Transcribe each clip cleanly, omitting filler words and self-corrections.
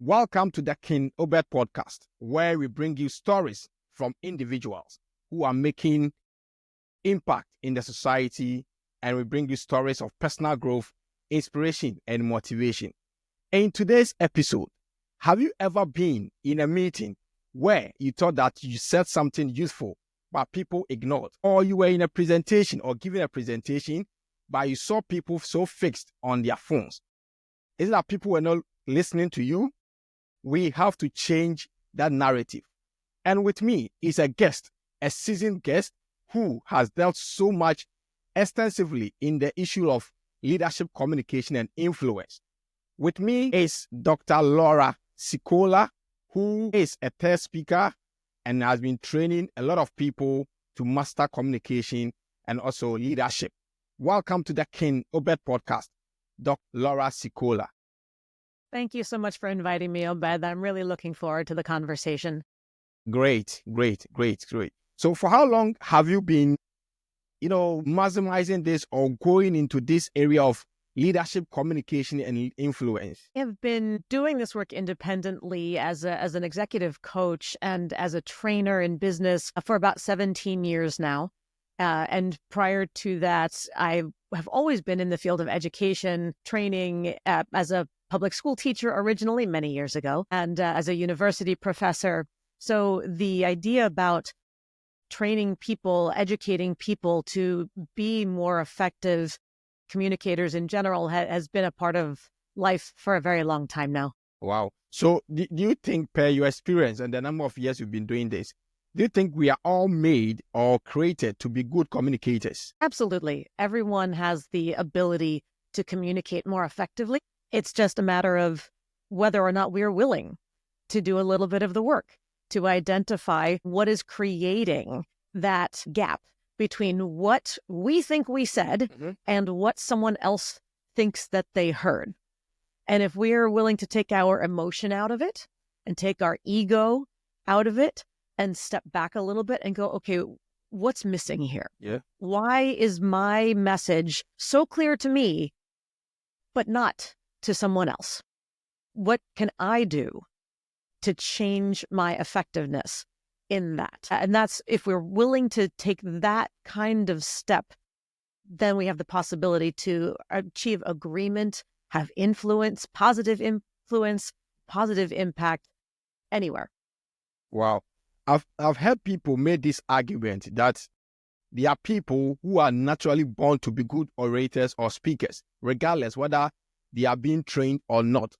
Welcome to the King Obed Podcast, where we bring you stories from individuals who are making impact in the society, and we bring you stories of personal growth, inspiration, and motivation. In today's episode, have you ever been in a meeting where you thought that you said something useful, but people ignored? Or you were in a presentation or giving a presentation, but you saw people so fixed on their phones? Is it that people were not listening to you? We have to change that narrative. And with me is a guest, a seasoned guest who has dealt so much extensively in the issue of leadership, communication, and influence. With me is Dr. Laura Sicola, who is a test speaker and has been training a lot of people to master communication and also leadership. Welcome to the King Obed Podcast, Dr. Laura Sicola. Thank you so much for inviting me, Obed. I'm really looking forward to the conversation. Great. So for how long have you been, maximizing this or going into this area of leadership, communication, and influence? I've been doing this work independently as an executive coach and as a trainer in business for about 17 years now. And prior to that, I have always been in the field of education, training as a public school teacher originally many years ago, and as a university professor. So the idea about training people, educating people to be more effective communicators in general has been a part of life for a very long time now. Wow. So do you think, per your experience and the number of years you've been doing this, do you think we are all made or created to be good communicators? Absolutely. Everyone has the ability to communicate more effectively. It's just a matter of whether or not we're willing to do a little bit of the work to identify what is creating that gap between what we think we said and what someone else thinks that they heard. And if we're willing to take our emotion out of it and take our ego out of it and step back a little bit and go, okay, what's missing here? Yeah. Why is my message so clear to me, but not to someone else? What can I do to change my effectiveness in that? And that's, if we're willing to take that kind of step, then we have the possibility to achieve agreement, have influence, positive impact anywhere. Wow. I've heard people make this argument that there are people who are naturally born to be good orators or speakers, regardless whether they are being trained or not.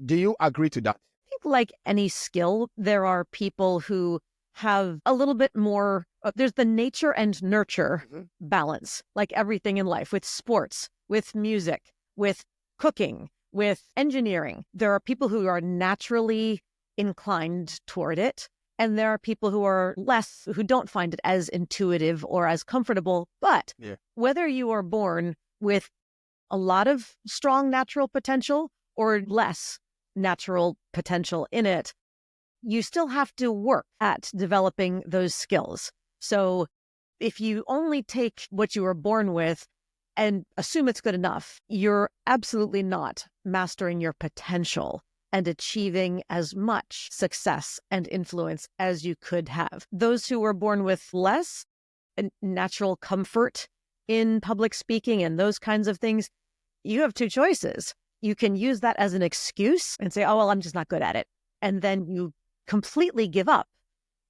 Do you agree to that? I think like any skill, there are people who have a little bit more, there's the nature and nurture balance, like everything in life, with sports, with music, with cooking, with engineering. There are people who are naturally inclined toward it, and there are people who are who don't find it as intuitive or as comfortable. But whether you are born with a lot of strong natural potential or less natural potential in it, you still have to work at developing those skills. So if you only take what you were born with and assume it's good enough, you're absolutely not mastering your potential and achieving as much success and influence as you could have. Those who were born with less natural comfort in public speaking and those kinds of things, you have two choices. You can use that as an excuse and say, oh, well, I'm just not good at it. And then you completely give up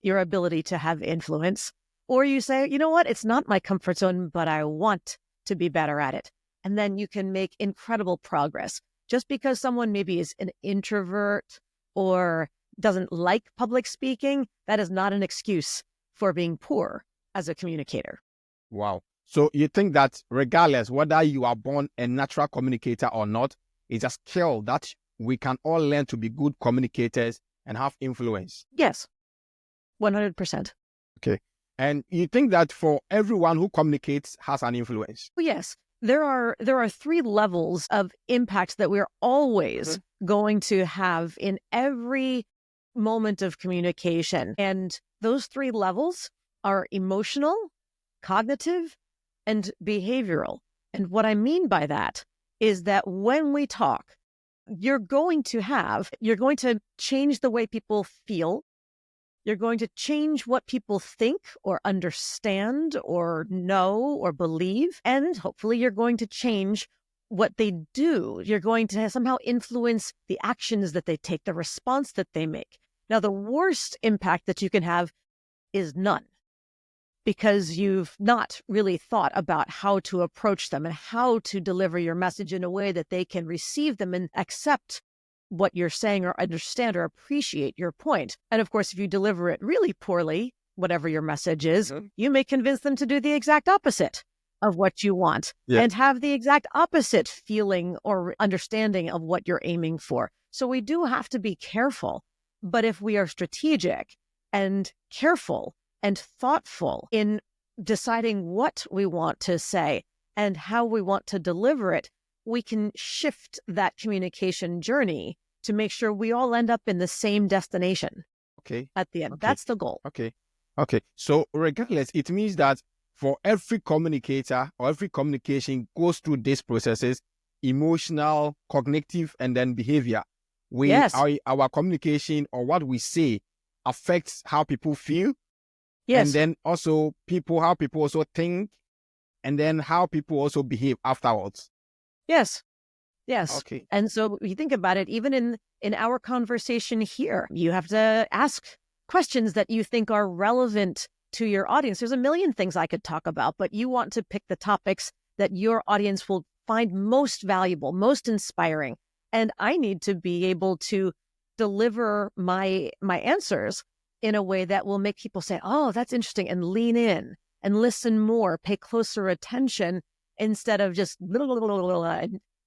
your ability to have influence. Or you say, you know what, it's not my comfort zone, but I want to be better at it. And then you can make incredible progress. Just because someone maybe is an introvert or doesn't like public speaking, that is not an excuse for being poor as a communicator. Wow. So you think that regardless whether you are born a natural communicator or not, it's a skill that we can all learn to be good communicators and have influence? Yes, 100%. Okay. And you think that for everyone who communicates has an influence? Yes. There are three levels of impact that we're always going to have in every moment of communication. And those three levels are emotional, cognitive, and behavioral. And what I mean by that is that when we talk, you're going to change the way people feel. You're going to change what people think or understand or know or believe. And hopefully you're going to change what they do. You're going to somehow influence the actions that they take, the response that they make. Now, the worst impact that you can have is none, because you've not really thought about how to approach them and how to deliver your message in a way that they can receive them and accept what you're saying or understand or appreciate your point. And of course, if you deliver it really poorly, whatever your message is, you may convince them to do the exact opposite of what you want and have the exact opposite feeling or understanding of what you're aiming for. So we do have to be careful. But if we are strategic and careful and thoughtful in deciding what we want to say and how we want to deliver it, we can shift that communication journey to make sure we all end up in the same destination at the end. That's the goal. Okay. So regardless, it means that for every communicator or every communication goes through these processes: emotional, cognitive, and then behavior. Our communication or what we say affects how people feel. Yes. And then also how people also think, and then how people also behave afterwards. Yes. Okay. And so you think about it, even in our conversation here, you have to ask questions that you think are relevant to your audience. There's a million things I could talk about, but you want to pick the topics that your audience will find most valuable, most inspiring. And I need to be able to deliver my answers in a way that will make people say, oh, that's interesting, and lean in and listen more, pay closer attention, instead of just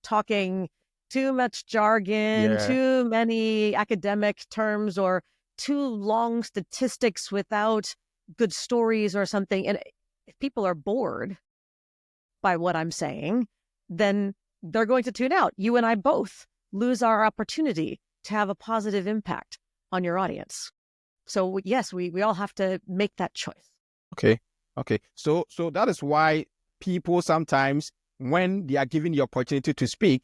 talking too much jargon, too many academic terms, or too long statistics without good stories or something. And if people are bored by what I'm saying, then they're going to tune out. You and I both lose our opportunity to have a positive impact on your audience. So yes, we all have to make that choice. Okay. So that is why people sometimes, when they are given the opportunity to speak,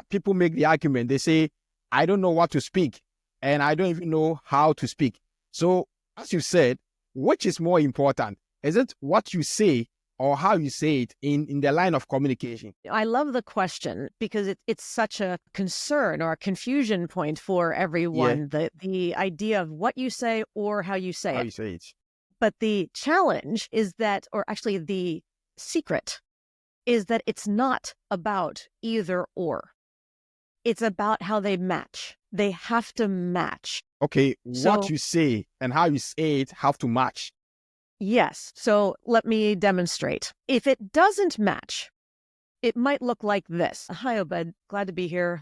people make the argument. They say, I don't know what to speak, and I don't even know how to speak. So as you said, which is more important? Is it what you say or how you say it in the line of communication? I love the question, because it's such a concern or a confusion point for everyone, the idea of what you say or how you say it. But the challenge is that, or actually the secret, is that it's not about either or. It's about how they match. They have to match. Okay, what you say and how you say it have to match. Yes. So let me demonstrate. If it doesn't match, it might look like this. Hi, Obed. Glad to be here.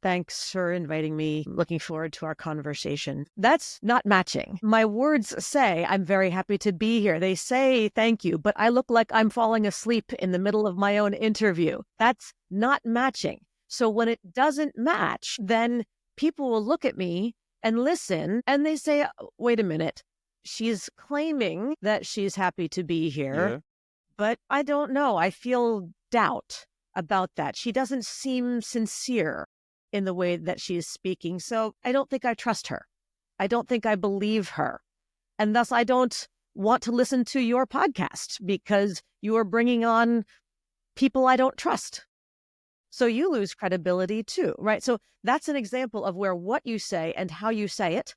Thanks for inviting me. Looking forward to our conversation. That's not matching. My words say, I'm very happy to be here. They say thank you, but I look like I'm falling asleep in the middle of my own interview. That's not matching. So when it doesn't match, then people will look at me and listen, and they say, wait a minute. She's claiming that she's happy to be here, but I don't know. I feel doubt about that. She doesn't seem sincere in the way that she is speaking. So I don't think I trust her. I don't think I believe her. And thus I don't want to listen to your podcast, because you are bringing on people I don't trust. So you lose credibility too, right? So that's an example of where what you say and how you say it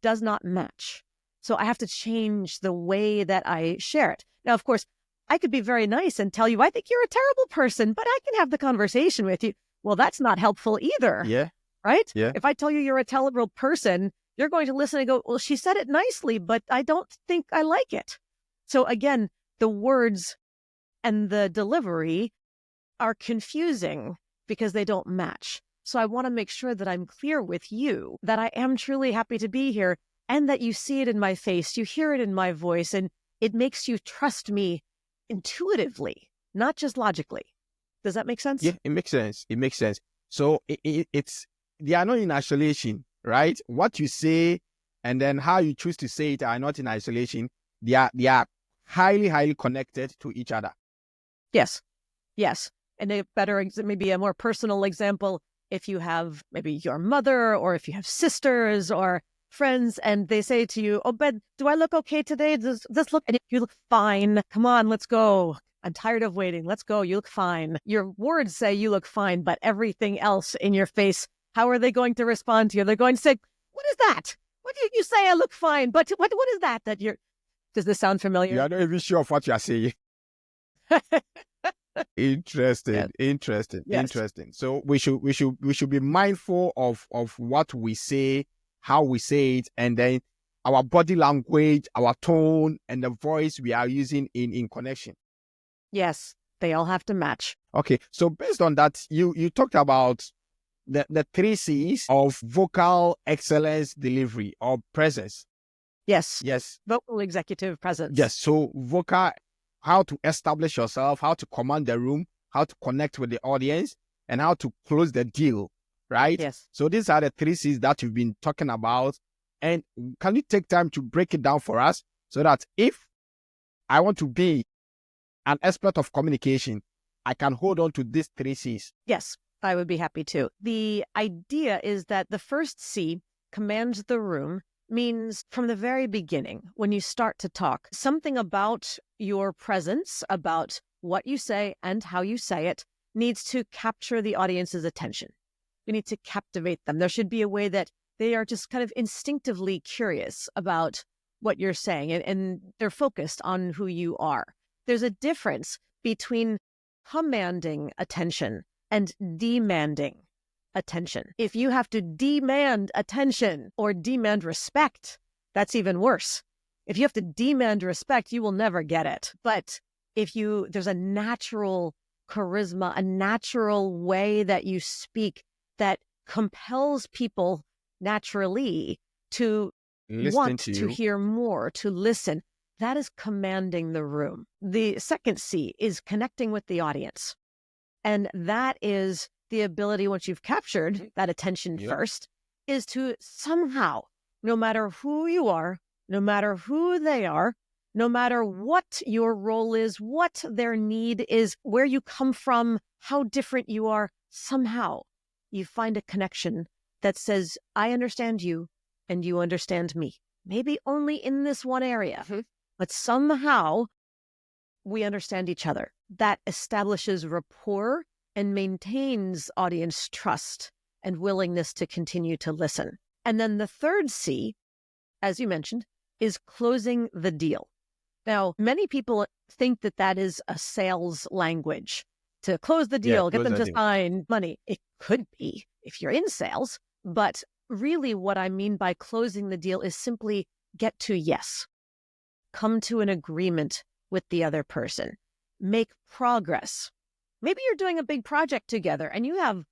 does not match. So I have to change the way that I share it. Now, of course, I could be very nice and tell you, I think you're a terrible person, but I can have the conversation with you. Well, that's not helpful either. Yeah. Right? Yeah. If I tell you you're a terrible person, you're going to listen and go, well, she said it nicely, but I don't think I like it. So again, the words and the delivery are confusing because they don't match. So I want to make sure that I'm clear with you that I am truly happy to be here, and that you see it in my face, you hear it in my voice, and it makes you trust me intuitively, not just logically. Does that make sense? Yeah, it makes sense. So it's they are not in isolation, right? What you say and then how you choose to say it are not in isolation. They are highly connected to each other. Yes. And maybe a more personal example, if you have maybe your mother or if you have sisters or friends and they say to you, Obed, do I look okay today? Does this look, and if you look fine, come on, let's go. I'm tired of waiting. Let's go. You look fine. Your words say you look fine, but everything else in your face, how are they going to respond to you? They're going to say, what is that? What do you say? I look fine, but what is that you're, does this sound familiar? You are not even sure of what you are saying. Interesting, Yes. interesting, Yes. interesting. So we should be mindful of what we say, how we say it, and then our body language, our tone, and the voice we are using in connection. Yes, they all have to match. Okay, so based on that, you talked about the 3 C's of vocal excellence delivery or presence. Yes. Yes. Vocal executive presence. Yes. So vocal, how to establish yourself, how to command the room, how to connect with the audience, and how to close the deal, right? Yes. So these are the 3 C's that you've been talking about. And can you take time to break it down for us so that if I want to be an expert of communication, I can hold on to these 3 C's? Yes, I would be happy to. The idea is that the first C, command the room, means from the very beginning, when you start to talk, something about your presence, about what you say and how you say it, needs to capture the audience's attention. You need to captivate them. There should be a way that they are just kind of instinctively curious about what you're saying, and they're focused on who you are. There's a difference between commanding attention and demanding attention. If you have to demand attention or demand respect, that's even worse. If you have to demand respect, you will never get it. But if there's a natural charisma, a natural way that you speak that compels people naturally to want to hear more, to listen, that is commanding the room. The second C is connecting with the audience. And that is the ability, once you've captured that attention first, is to somehow, no matter who you are, no matter who they are, no matter what your role is, what their need is, where you come from, how different you are, somehow you find a connection that says, I understand you and you understand me. Maybe only in this one area, but somehow we understand each other. That establishes rapport and maintains audience trust and willingness to continue to listen. And then the third C, as you mentioned, is closing the deal. Now, many people think that that is a sales language. To close the deal, get them to sign money. It could be if you're in sales, but really what I mean by closing the deal is simply get to yes. Come to an agreement with the other person. Make progress. Maybe you're doing a big project together and you have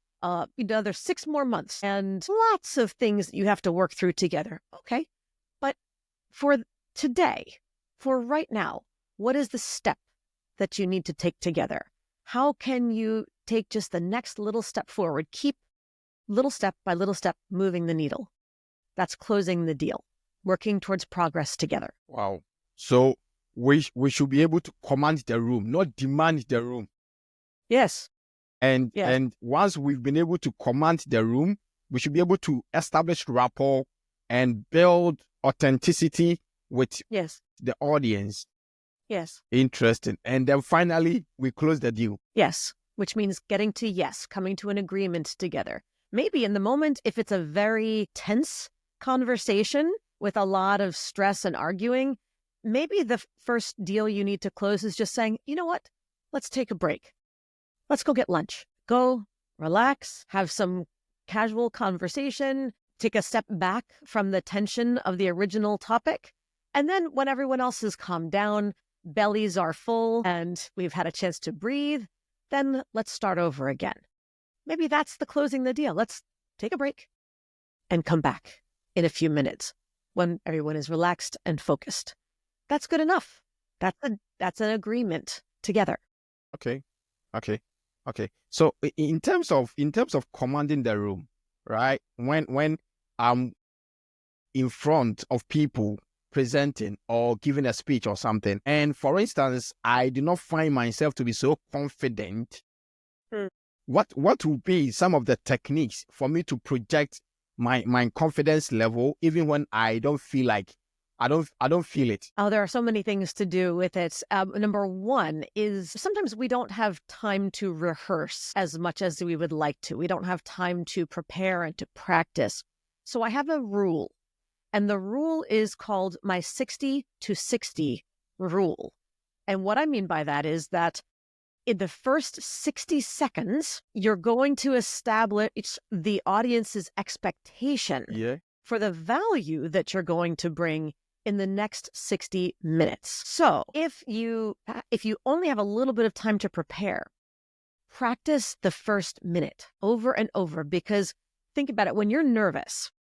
another 6 more months and lots of things that you have to work through together. Okay. But for today, for right now, what is the step that you need to take together? How can you take just the next little step forward? Keep little step by little step moving the needle. That's closing the deal, working towards progress together. Wow. So we should be able to command the room, not demand the room. Yes. And once we've been able to command the room, we should be able to establish rapport and build authenticity with the audience. Yes. Interesting. And then finally, we close the deal. Yes, which means getting to yes, coming to an agreement together. Maybe in the moment, if it's a very tense conversation with a lot of stress and arguing, maybe the first deal you need to close is just saying, you know what? Let's take a break. Let's go get lunch. Go relax, have some casual conversation, take a step back from the tension of the original topic. And then when everyone else has calmed down, bellies are full, and we've had a chance to breathe, then let's start over again. Maybe that's the closing the deal. Let's take a break and come back in a few minutes when everyone is relaxed and focused. That's good enough. That's an agreement together. Okay. So in terms of commanding the room, right? When I'm in front of people presenting or giving a speech or something, and for instance, I do not find myself to be so confident what would be some of the techniques for me to project my confidence level even when I don't feel like I don't feel it? Oh, there are so many things to do with it. Number one is sometimes we don't have time to rehearse as much as we would like to. We don't have time to prepare and to practice. So I have a rule, and the rule is called my 60 to 60 rule. And what I mean by that is that in the first 60 seconds, you're going to establish the audience's expectation for the value that you're going to bring in the next 60 minutes. So if you only have a little bit of time to prepare, practice the first minute over and over, because think about it, when you're nervous,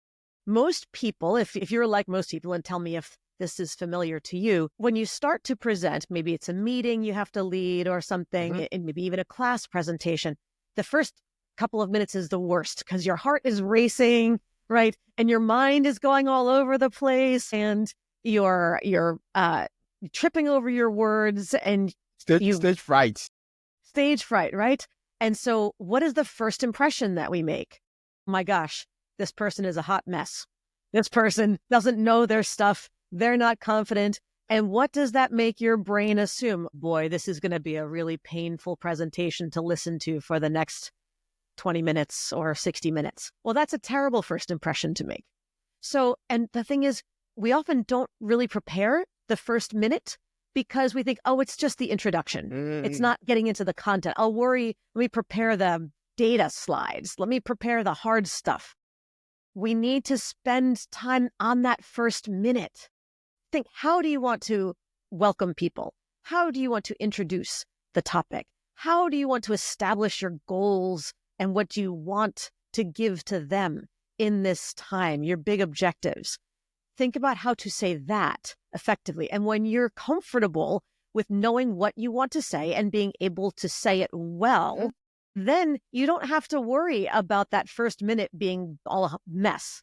most people, if you're like most people, and tell me if this is familiar to you, when you start to present, maybe it's a meeting you have to lead or something, and maybe even a class presentation, the first couple of minutes is the worst because your heart is racing, right? And your mind is going all over the place, and you're tripping over your words, and stage fright. Stage fright, right? And so what is the first impression that we make? My gosh, this person is a hot mess. This person doesn't know their stuff. They're not confident. And what does that make your brain assume? Boy, this is going to be a really painful presentation to listen to for the next 20 minutes or 60 minutes. Well, that's a terrible first impression to make. So, and the thing is, we often don't really prepare the first minute because we think, oh, it's just the introduction. It's not getting into the content. Let me prepare the data slides. Let me prepare the hard stuff. We need to spend time on that first minute. Think, how do you want to welcome people? How do you want to introduce the topic? How do you want to establish your goals and what you want to give to them in this time, your big objectives? Think about how to say that effectively. And when you're comfortable with knowing what you want to say and being able to say it well, then you don't have to worry about that first minute being all a mess.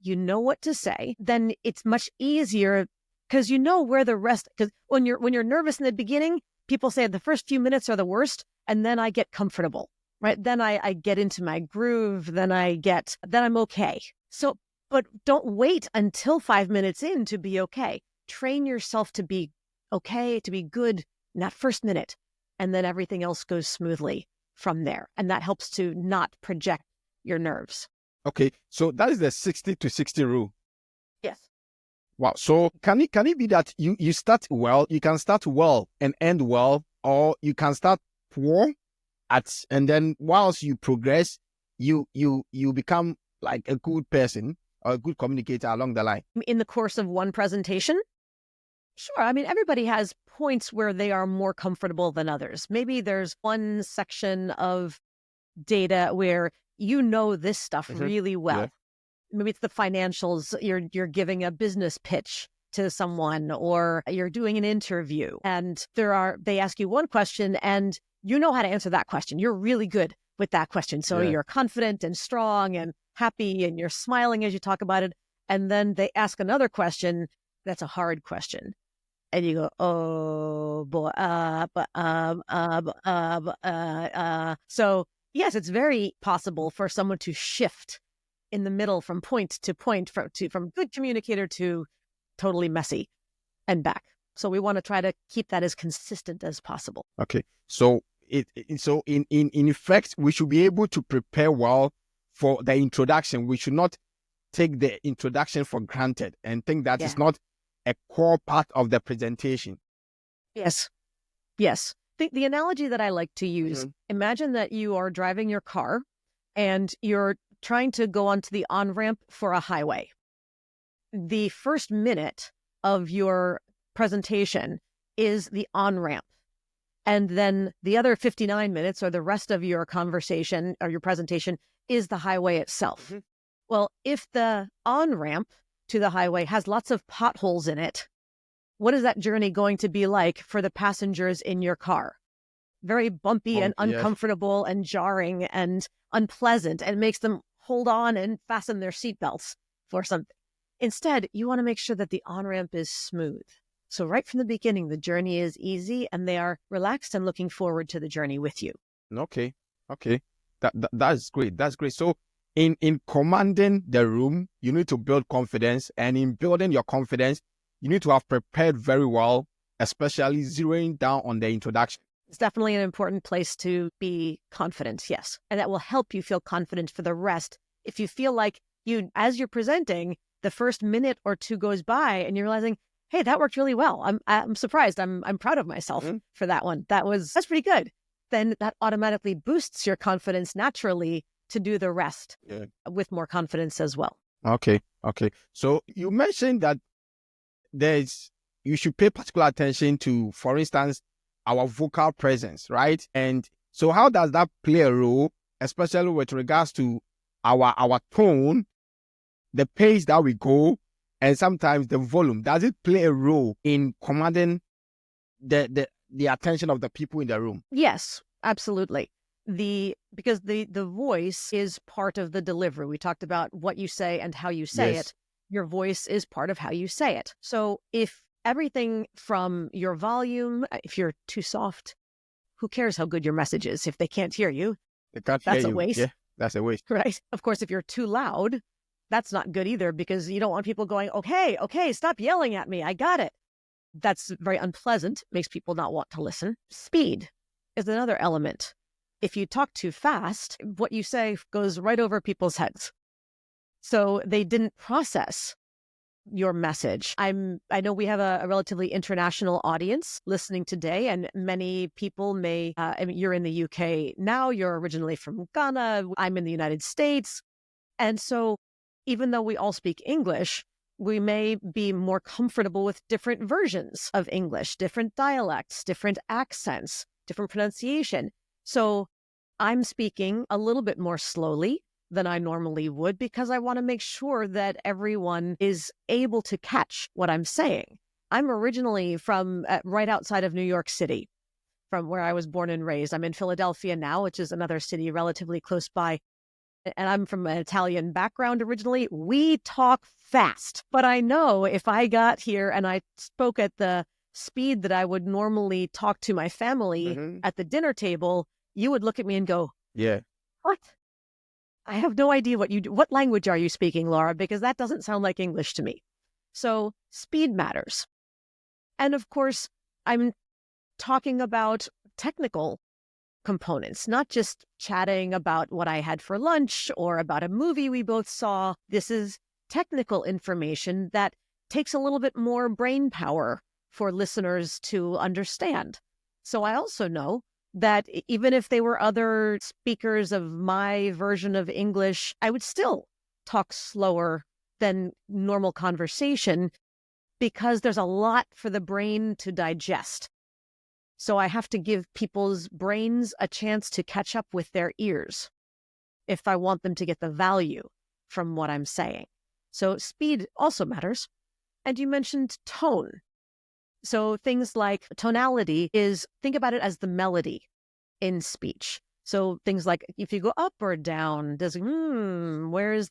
You know what to say, then it's much easier because you know where the rest, because when you're nervous in the beginning, people say the first few minutes are the worst, and then I get comfortable, right? Then I get into my groove, then I'm okay. So, but don't wait until 5 minutes in to be okay. Train yourself to be okay, to be good in that first minute, and then everything else goes smoothly from there. And that helps to not project your nerves. Okay, so that is the 60 to 60 rule. Yes. Wow. So can it be that you start well, you can start well and end well, or you can start poor and then whilst you progress, you become like a good person or a good communicator along the line? In the course of one presentation? Sure. I mean, everybody has points where they are more comfortable than others. Maybe there's one section of data where you know this stuff really well. Yeah. Maybe it's the financials. You're giving a business pitch to someone, or you're doing an interview, and they ask you one question and you know how to answer that question. You're really good with that question. So you're confident and strong and happy, and you're smiling as you talk about it. And then they ask another question that's a hard question. And you go, oh boy, So yes, it's very possible for someone to shift in the middle from point to point, from good communicator to totally messy and back. So we want to try to keep that as consistent as possible. Okay. So in effect, we should be able to prepare well for the introduction. We should not take the introduction for granted and think that it's not a core part of the presentation. Yes. The analogy that I like to use, imagine that you are driving your car and you're trying to go onto the on-ramp for a highway. The first minute of your presentation is the on-ramp. And then the other 59 minutes, or the rest of your conversation or your presentation, is the highway itself. Well, if the on-ramp to the highway has lots of potholes in it, what is that journey going to be like for the passengers in your car? Very bumpy and uncomfortable and jarring and unpleasant, and makes them hold on and fasten their seatbelts for something. Instead, you want to make sure that the on-ramp is smooth. So right from the beginning, the journey is easy and they are relaxed and looking forward to the journey with you. Okay. Okay. That's great. That's great. So in commanding the room, you need to build confidence. And in building your confidence, you need to have prepared very well, especially zeroing down on the introduction. It's definitely an important place to be confident, yes. And that will help you feel confident for the rest. If you feel like as you're presenting, the first minute or two goes by and you're realizing, hey, that worked really well. I'm surprised. I'm proud of myself for that one. That's pretty good. Then that automatically boosts your confidence naturally to do the rest with more confidence as well. Okay. So you mentioned that you should pay particular attention to, for instance, our vocal presence, right? And so how does that play a role, especially with regards to our tone, the pace that we go, and sometimes the volume? Does it play a role in commanding the attention of the people in the room? Yes, absolutely. Because the voice is part of the delivery. We talked about what you say and how you say it. Your voice is part of how you say it. So if everything from your volume, if you're too soft, who cares how good your message is if they can't hear you? That's a waste. Yeah, that's a waste. Right. Of course, if you're too loud, that's not good either, because you don't want people going, okay, stop yelling at me. I got it. That's very unpleasant. Makes people not want to listen. Speed is another element. If you talk too fast, what you say goes right over people's heads. So they didn't process your message. I know we have a relatively international audience listening today, and many people you're in the UK now, you're originally from Ghana, I'm in the United States. And so even though we all speak English, we may be more comfortable with different versions of English, different dialects, different accents, different pronunciation. So I'm speaking a little bit more slowly than I normally would, because I want to make sure that everyone is able to catch what I'm saying. I'm originally from right outside of New York City, from where I was born and raised. I'm in Philadelphia now, which is another city relatively close by. And I'm from an Italian background originally. We talk fast, but I know if I got here and I spoke at the speed that I would normally talk to my family at the dinner table, you would look at me and go, yeah, what? I have no idea what language are you speaking, Laura? Because that doesn't sound like English to me. So speed matters. And of course, I'm talking about technical components, not just chatting about what I had for lunch or about a movie we both saw. This is technical information that takes a little bit more brain power for listeners to understand. So I also know that even if they were other speakers of my version of English, I would still talk slower than normal conversation, because there's a lot for the brain to digest. So I have to give people's brains a chance to catch up with their ears if I want them to get the value from what I'm saying. So speed also matters. And you mentioned tone. So things like tonality think about it as the melody in speech. So things like if you go up or down, where is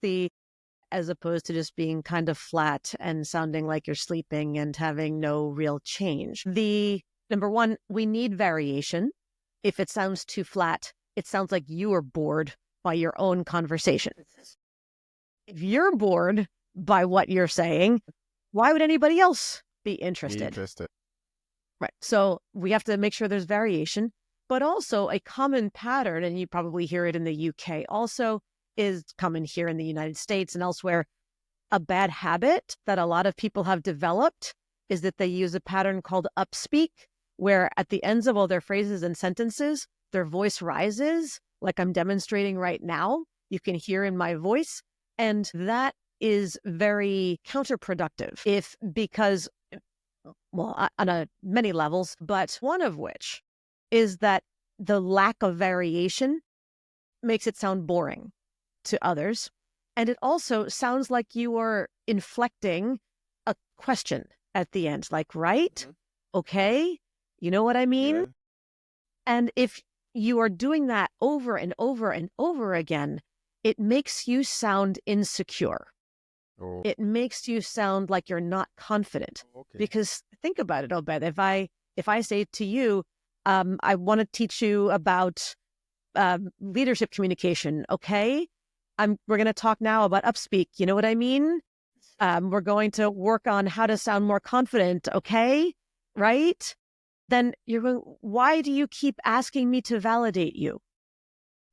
as opposed to just being kind of flat and sounding like you're sleeping and having no real change. Number one, we need variation. If it sounds too flat, it sounds like you are bored by your own conversation. If you're bored by what you're saying, why would anybody else be interested? Right. So we have to make sure there's variation, but also a common pattern, and you probably hear it in the UK also, is common here in the United States and elsewhere. A bad habit that a lot of people have developed is that they use a pattern called upspeak, where at the ends of all their phrases and sentences, their voice rises, like I'm demonstrating right now. You can hear in my voice. And that is very counterproductive on many levels, but one of which is that the lack of variation makes it sound boring to others. And it also sounds like you are inflecting a question at the end, like, right? Okay. You know what I mean? Yeah. And if you are doing that over and over and over again, it makes you sound insecure. Oh. It makes you sound like you're not confident. Okay. Because think about it, Obed. If I say to you, I want to teach you about leadership communication. Okay. We're going to talk now about upspeak. You know what I mean? We're going to work on how to sound more confident. Okay. Right. Then you're going, why do you keep asking me to validate you?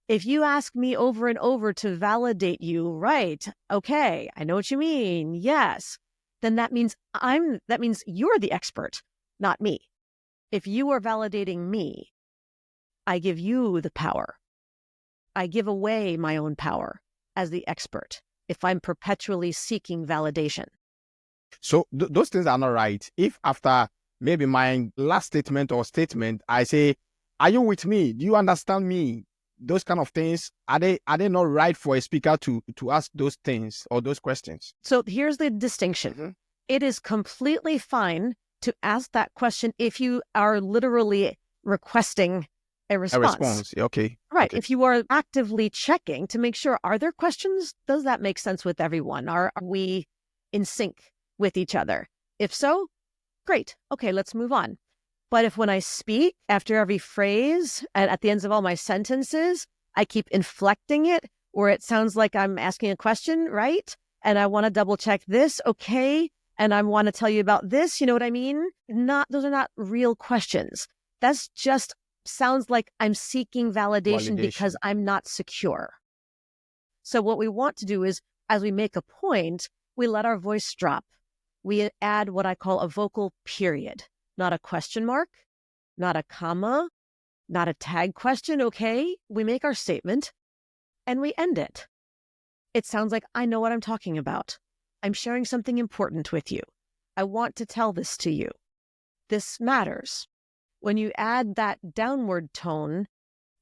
If you ask me over and over to validate you, right? Okay. I know what you mean. Yes. Then that means you're the expert, not me. If you are validating me, I give you the power. I give away my own power as the expert if I'm perpetually seeking validation. So those things are not right. If after maybe my last statement or statement, I say, are you with me? Do you understand me? Those kind of things, are they not right for a speaker to ask those things or those questions? So here's the distinction. Mm-hmm. It is completely fine to ask that question if you are literally requesting a response. Okay. Right. Okay. If you are actively checking to make sure, are there questions? Does that make sense with everyone? Are we in sync with each other? If so, great. Okay, let's move on. But if when I speak, after every phrase and at the ends of all my sentences, I keep inflecting it, or it sounds like I'm asking a question, right? And I want to double check this, okay? And I want to tell you about this, you know what I mean? Those are not real questions. That's just sounds like I'm seeking validation because I'm not secure. So what we want to do is, as we make a point, we let our voice drop. We add what I call a vocal period. Not a question mark, not a comma, not a tag question, okay? We make our statement and we end it. It sounds like I know what I'm talking about. I'm sharing something important with you. I want to tell this to you. This matters. When you add that downward tone,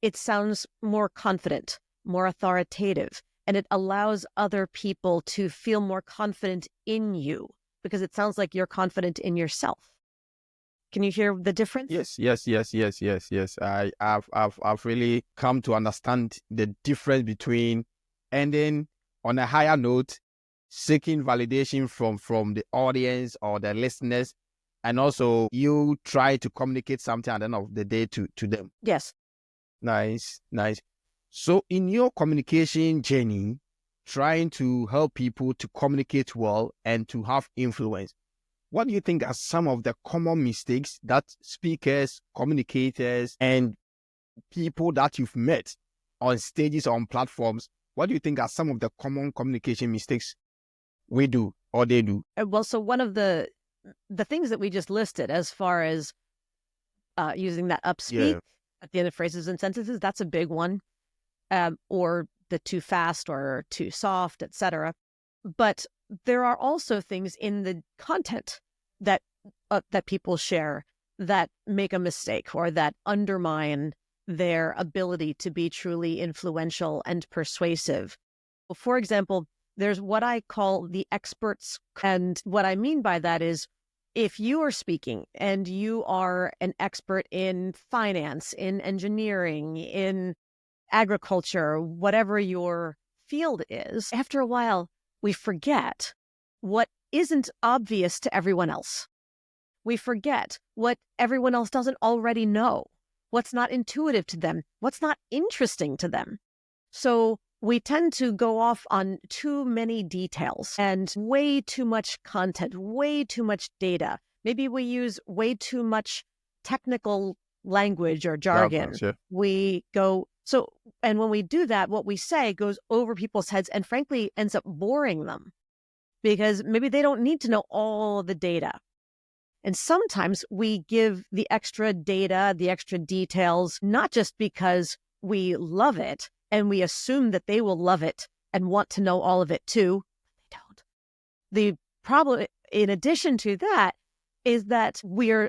it sounds more confident, more authoritative, and it allows other people to feel more confident in you because it sounds like you're confident in yourself. Can you hear the difference? Yes. I've really come to understand the difference between ending on a higher note, seeking validation from the audience or the listeners, and also you try to communicate something at the end of the day to them. Yes. Nice. So in your communication journey, trying to help people to communicate well and to have influence, what do you think are some of the common mistakes that speakers, communicators, and people that you've met on stages or on platforms, what do you think are some of the common communication mistakes we do or they do? Well, so one of the things that we just listed as far as using that upspeak at the end of phrases and sentences, that's a big one. Or the too fast or too soft, etc. But there are also things in the content that people share that make a mistake or that undermine their ability to be truly influential and persuasive. For example, there's what I call the experts. And what I mean by that is if you are speaking and you are an expert in finance, in engineering, in agriculture, whatever your field is, after a while, we forget what isn't obvious to everyone else. We forget what everyone else doesn't already know, what's not intuitive to them, what's not interesting to them. So we tend to go off on too many details and way too much content, way too much data. Maybe we use way too much technical language or jargon. And when we do that, what we say goes over people's heads and frankly ends up boring them because maybe they don't need to know all the data. And sometimes we give the extra data, the extra details, not just because we love it and we assume that they will love it and want to know all of it too. They don't. The problem, in addition to that, is that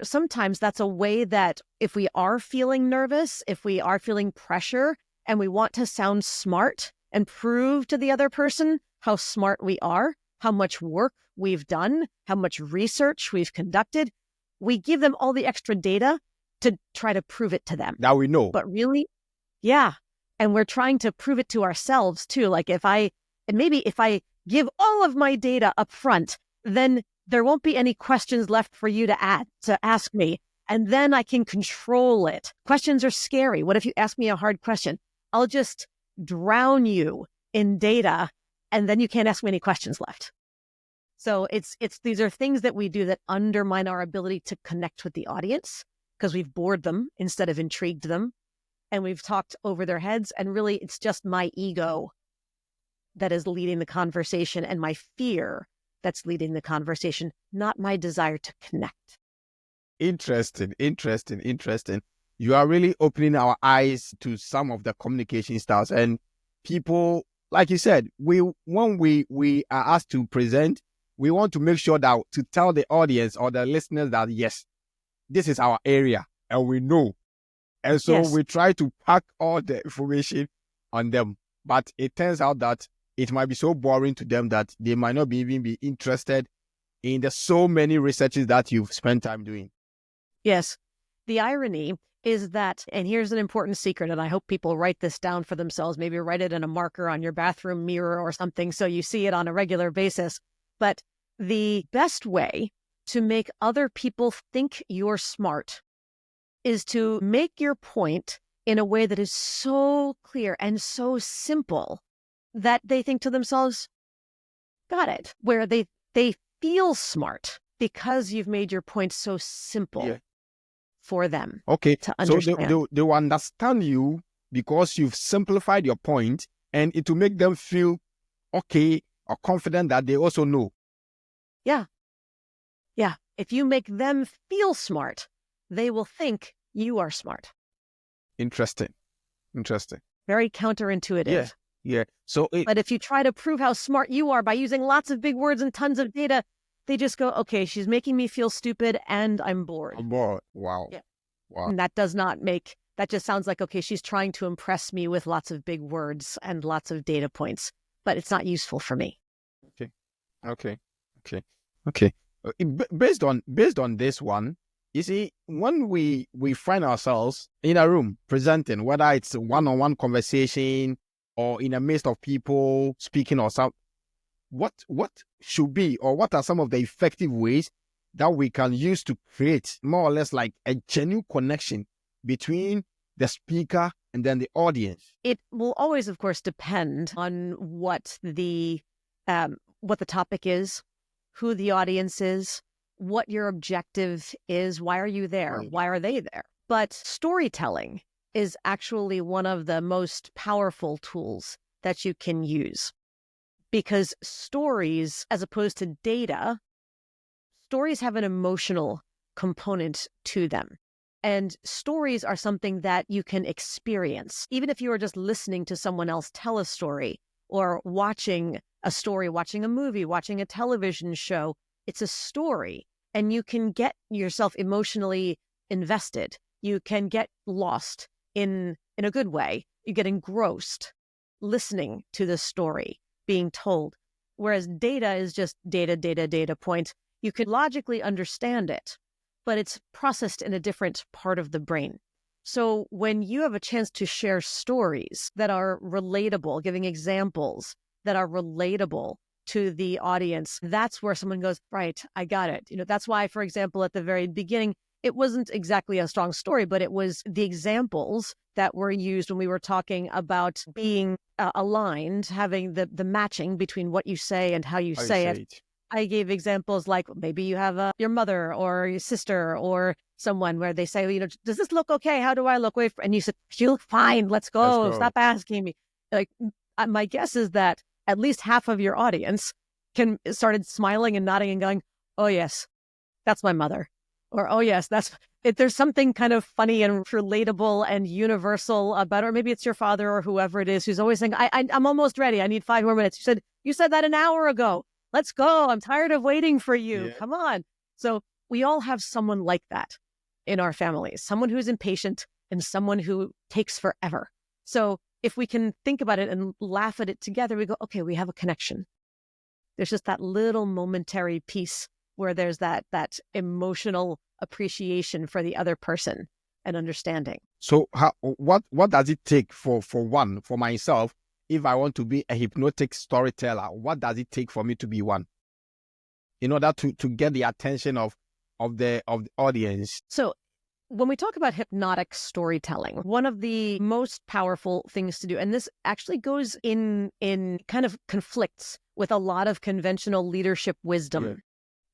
sometimes that's a way that if we are feeling nervous, if we are feeling pressure and we want to sound smart and prove to the other person how smart we are, how much work we've done, how much research we've conducted, we give them all the extra data to try to prove it to them. Now we know. But really, yeah. And we're trying to prove it to ourselves too. Like if I give all of my data up front, then there won't be any questions left for you to ask me. And then I can control it. Questions are scary. What if you ask me a hard question? I'll just drown you in data, and then you can't ask me any questions left. So these are things that we do that undermine our ability to connect with the audience because we've bored them instead of intrigued them, and we've talked over their heads. And really, it's just my ego that is leading the conversation and my fear that's leading the conversation, not my desire to connect. Interesting. You are really opening our eyes to some of the communication styles. And people, like you said, when we are asked to present, we want to make sure that to tell the audience or the listeners that, yes, this is our area and we know. And so we try to pack all the information on them. But it turns out that it might be so boring to them that they might not even be interested in the so many researches that you've spent time doing. Yes. The irony is that, and here's an important secret, and I hope people write this down for themselves, maybe write it in a marker on your bathroom mirror or something so you see it on a regular basis. But the best way to make other people think you're smart is to make your point in a way that is so clear and so simple that they think to themselves, got it, where they feel smart because you've made your point so simple for them to understand. So they will understand you because you've simplified your point, and it will make them feel okay or confident that they also know. Yeah. If you make them feel smart, they will think you are smart. Interesting. Very counterintuitive. Yeah. But if you try to prove how smart you are by using lots of big words and tons of data, they just go, okay, she's making me feel stupid and I'm bored. Wow. Yeah. Wow. And that just sounds like, okay, she's trying to impress me with lots of big words and lots of data points, but it's not useful for me. Okay. Based on this one, you see, when we find ourselves in a room presenting, whether it's a one-on-one conversation or in the midst of people speaking or something, what should be, or what are some of the effective ways that we can use to create more or less like a genuine connection between the speaker and then the audience? It will always, of course, depend on what the topic is, who the audience is, what your objective is, why are you there, why are they there? But storytelling is actually one of the most powerful tools that you can use, because stories, as opposed to data, stories have an emotional component to them. And stories are something that you can experience. Even if you are just listening to someone else tell a story, or watching a story, watching a movie, watching a television show, it's a story. And you can get yourself emotionally invested. You can get lost in a good way. You get engrossed listening to the story being told. Whereas data is just data point. You can logically understand it, but it's processed in a different part of the brain. So when you have a chance to share stories that are relatable, giving examples that are relatable to the audience, that's where someone goes, right, I got it. That's why, for example, at the very beginning, it wasn't exactly a strong story, but it was the examples that were used when we were talking about being aligned, having the matching between what you say and how you say it. I gave examples like maybe you have your mother or your sister or someone where they say, does this look okay? How do I look? And you said, you look fine. Let's go. Stop asking me. Like, my guess is that at least half of your audience started smiling and nodding and going, oh yes, that's my mother. Or, oh yes, there's something kind of funny and relatable and universal about it. Or maybe it's your father or whoever it is who's always saying, I'm almost ready. I need 5 more minutes. You said that an hour ago. Let's go. I'm tired of waiting for you. Yeah. Come on. So we all have someone like that in our families, someone who's impatient and someone who takes forever. So if we can think about it and laugh at it together, we go, okay, we have a connection. There's just that little momentary piece where there's that emotional appreciation for the other person and understanding. So what does it take for myself? If I want to be a hypnotic storyteller, what does it take for me to be one in order to get the attention of the audience? So When we talk about hypnotic storytelling, one of the most powerful things to do, and this actually goes in kind of conflicts with a lot of conventional leadership wisdom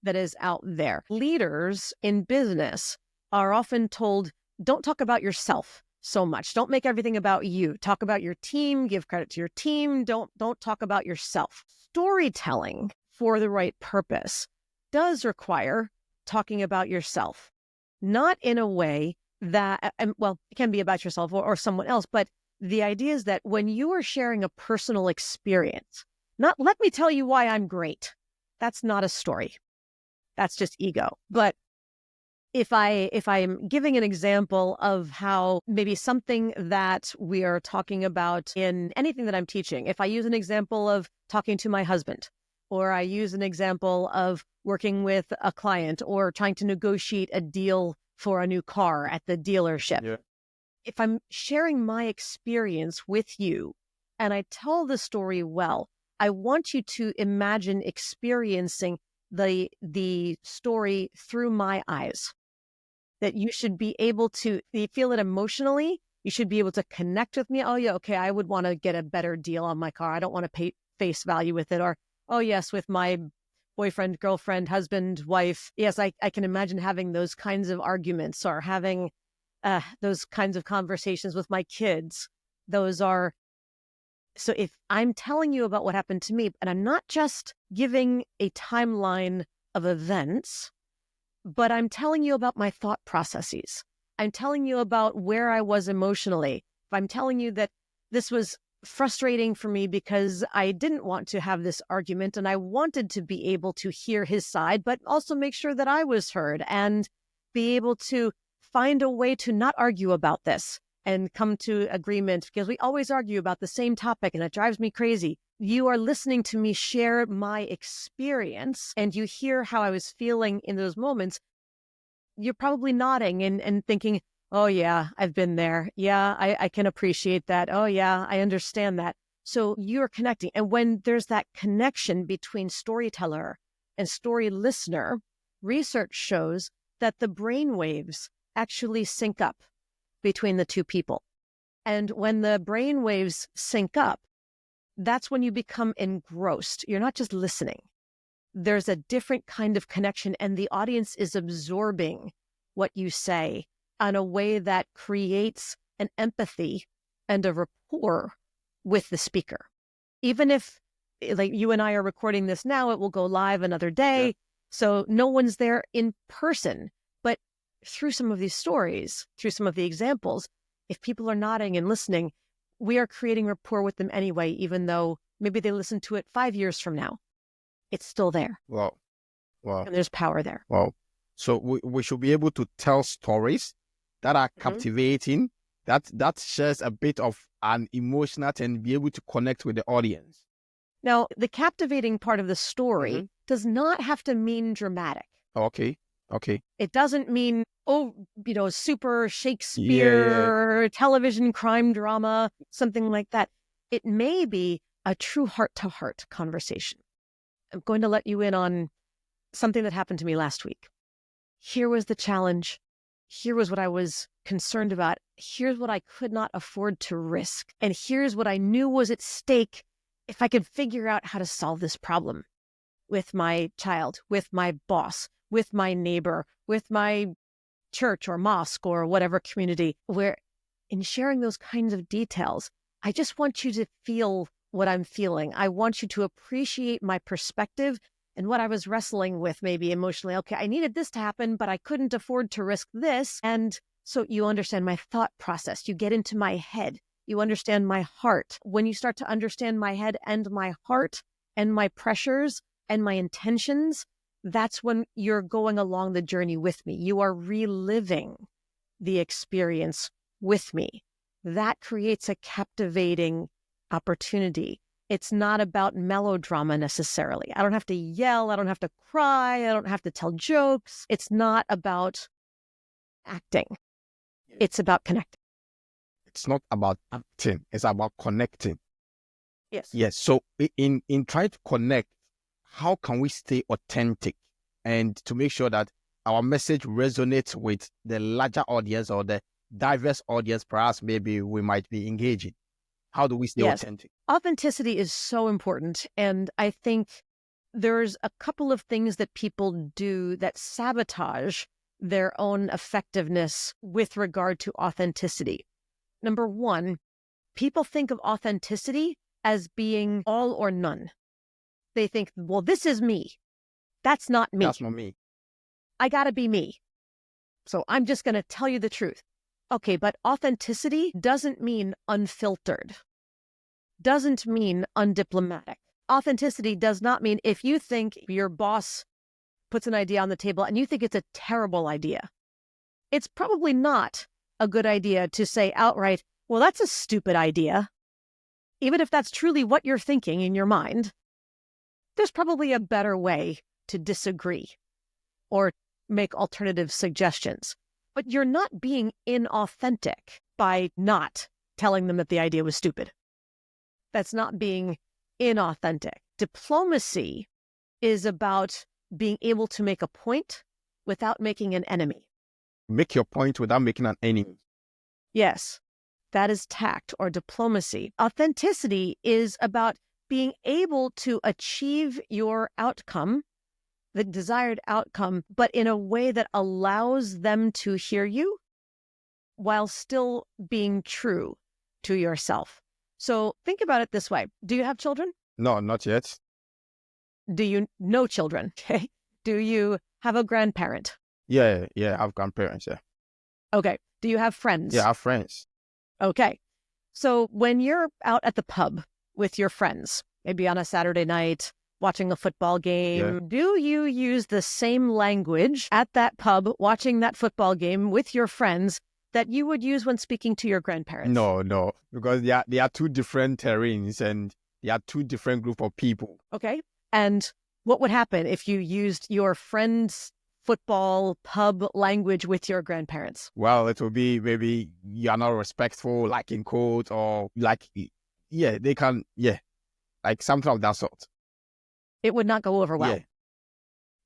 that is out there. Leaders in business are often told, don't talk about yourself so much. Don't make everything about you. Talk about your team, give credit to your team. Don't talk about yourself. Storytelling for the right purpose does require talking about yourself. Not in a way that, well, it can be about yourself or someone else, but the idea is that when you are sharing a personal experience, not let me tell you why I'm great. That's not a story. That's just ego. But if I'm giving an example of how maybe something that we are talking about in anything that I'm teaching, if I use an example of talking to my husband, or I use an example of working with a client or trying to negotiate a deal for a new car at the dealership. If I'm sharing my experience with you and I tell the story well, I want you to imagine experiencing the story through my eyes. That you should be able to feel it emotionally. You should be able to connect with me. Oh yeah, okay, I would want to get a better deal on my car. I don't want to pay face value with it. Or, oh yes, with my boyfriend, girlfriend, husband, wife. Yes, I can imagine having those kinds of arguments or having those kinds of conversations with my kids. So if I'm telling you about what happened to me, and I'm not just giving a timeline of events, but I'm telling you about my thought processes. I'm telling you about where I was emotionally. If I'm telling you that this was frustrating for me because I didn't want to have this argument and I wanted to be able to hear his side, but also make sure that I was heard and be able to find a way to not argue about this and come to agreement, because we always argue about the same topic and it drives me crazy. You are listening to me share my experience and you hear how I was feeling in those moments. You're probably nodding and thinking, oh yeah, I've been there. Yeah, I can appreciate that. Oh yeah, I understand that. So you're connecting. And when there's that connection between storyteller and story listener, research shows that the brain waves actually sync up between the two people. And when the brain waves sync up, that's when you become engrossed. You're not just listening. There's a different kind of connection, and the audience is absorbing what you say in a way that creates an empathy and a rapport with the speaker. Even if, like you and I are recording this now, it will go live another day. Yeah. So no one's there in person. But through some of these stories, through some of the examples, if people are nodding and listening, we are creating rapport with them anyway, even though maybe they listen to it 5 years from now. It's still there. Wow. And there's power there. Wow. So we should be able to tell stories that are captivating, that shares a bit of an emotional and be able to connect with the audience. Now, the captivating part of the story does not have to mean dramatic. Okay. It doesn't mean, super Shakespeare, television crime drama, something like that. It may be a true heart-to-heart conversation. I'm going to let you in on something that happened to me last week. Here was the challenge. Here was what I was concerned about. Here's what I could not afford to risk. And here's what I knew was at stake if I could figure out how to solve this problem with my child, with my boss, with my neighbor, with my church or mosque or whatever community, where in sharing those kinds of details, I just want you to feel what I'm feeling. I want you to appreciate my perspective and what I was wrestling with, maybe emotionally. Okay, I needed this to happen, but I couldn't afford to risk this. And so you understand my thought process. You get into my head. You understand my heart. When you start to understand my head and my heart and my pressures and my intentions, that's when you're going along the journey with me. You are reliving the experience with me. That creates a captivating opportunity. It's not about melodrama necessarily. I don't have to yell. I don't have to cry. I don't have to tell jokes. It's not about acting. It's about connecting. It's not about acting. It's about connecting. Yes. So in trying to connect, how can we stay authentic and to make sure that our message resonates with the larger audience or the diverse audience, perhaps maybe we might be engaging. How do we stay authentic? Authenticity is so important. And I think there's a couple of things that people do that sabotage their own effectiveness with regard to authenticity. Number one, people think of authenticity as being all or none. They think, well, this is me. That's not me. That's not me. I got to be me. So I'm just going to tell you the truth. Okay, but authenticity doesn't mean unfiltered, doesn't mean undiplomatic. Authenticity does not mean if you think your boss puts an idea on the table and you think it's a terrible idea, it's probably not a good idea to say outright, well, that's a stupid idea. Even if that's truly what you're thinking in your mind, there's probably a better way to disagree or make alternative suggestions. But you're not being inauthentic by not telling them that the idea was stupid. That's not being inauthentic. Diplomacy is about being able to make a point without making an enemy. Make your point without making an enemy. Yes, that is tact or diplomacy. Authenticity is about being able to achieve your outcome, the desired outcome, but in a way that allows them to hear you while still being true to yourself. So think about it this way. Do you have children? No, not yet. Do you know children? Okay. Do you have a grandparent? Yeah, I have grandparents, yeah. Okay. Do you have friends? Yeah, I have friends. Okay. So when you're out at the pub with your friends, maybe on a Saturday night, watching a football game, do you use the same language at that pub, watching that football game with your friends that you would use when speaking to your grandparents? No, because they are two different terrains and they are two different group of people. Okay. And what would happen if you used your friend's football pub language with your grandparents? Well, it will be maybe you're not respectful, like in quote, or like, they can, like something of that sort. It would not go over well. Yeah.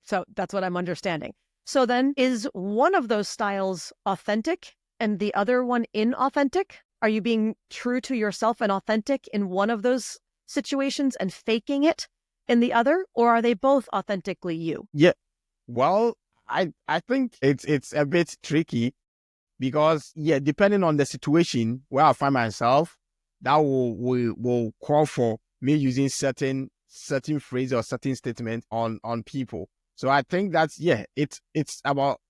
So that's what I'm understanding. So then, is one of those styles authentic and the other one inauthentic? Are you being true to yourself and authentic in one of those situations and faking it in the other? Or are they both authentically you? Yeah. Well, I think it's a bit tricky because, depending on the situation where I find myself, that will call for me using certain phrase or certain statement on people. So I think that's, it's about,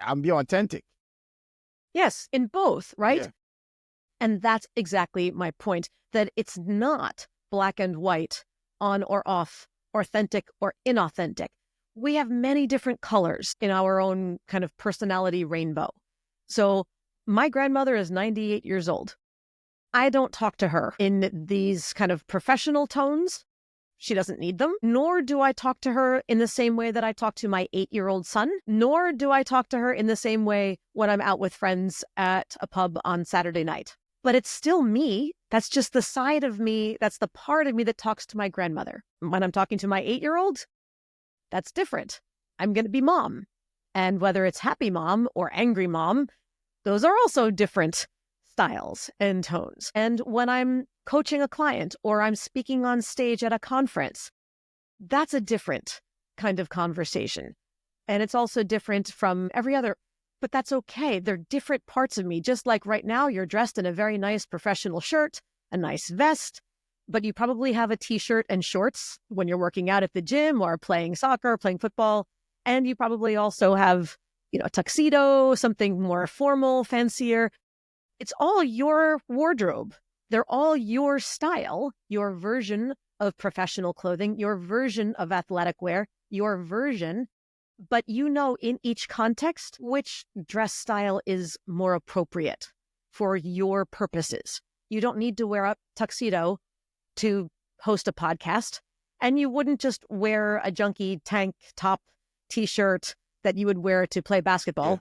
I'm being authentic. Yes, in both, right? Yeah. And that's exactly my point, that it's not black and white, on or off, authentic or inauthentic. We have many different colors in our own kind of personality rainbow. So my grandmother is 98 years old. I don't talk to her in these kind of professional tones. She doesn't need them. Nor do I talk to her in the same way that I talk to my 8-year-old son. Nor do I talk to her in the same way when I'm out with friends at a pub on Saturday night. But it's still me. That's just the side of me. That's the part of me that talks to my grandmother. When I'm talking to my 8-year-old, that's different. I'm going to be mom. And whether it's happy mom or angry mom, those are also different styles and tones. And when I'm coaching a client or I'm speaking on stage at a conference, that's a different kind of conversation. And it's also different from every other, but that's okay. They're different parts of me. Just like right now, you're dressed in a very nice professional shirt, a nice vest, but you probably have a t-shirt and shorts when you're working out at the gym or playing soccer, playing football. And you probably also have, a tuxedo, something more formal, fancier. It's all your wardrobe. They're all your style, your version of professional clothing, your version of athletic wear, your version. But in each context, which dress style is more appropriate for your purposes. You don't need to wear a tuxedo to host a podcast, and you wouldn't just wear a junky tank top t-shirt that you would wear to play basketball.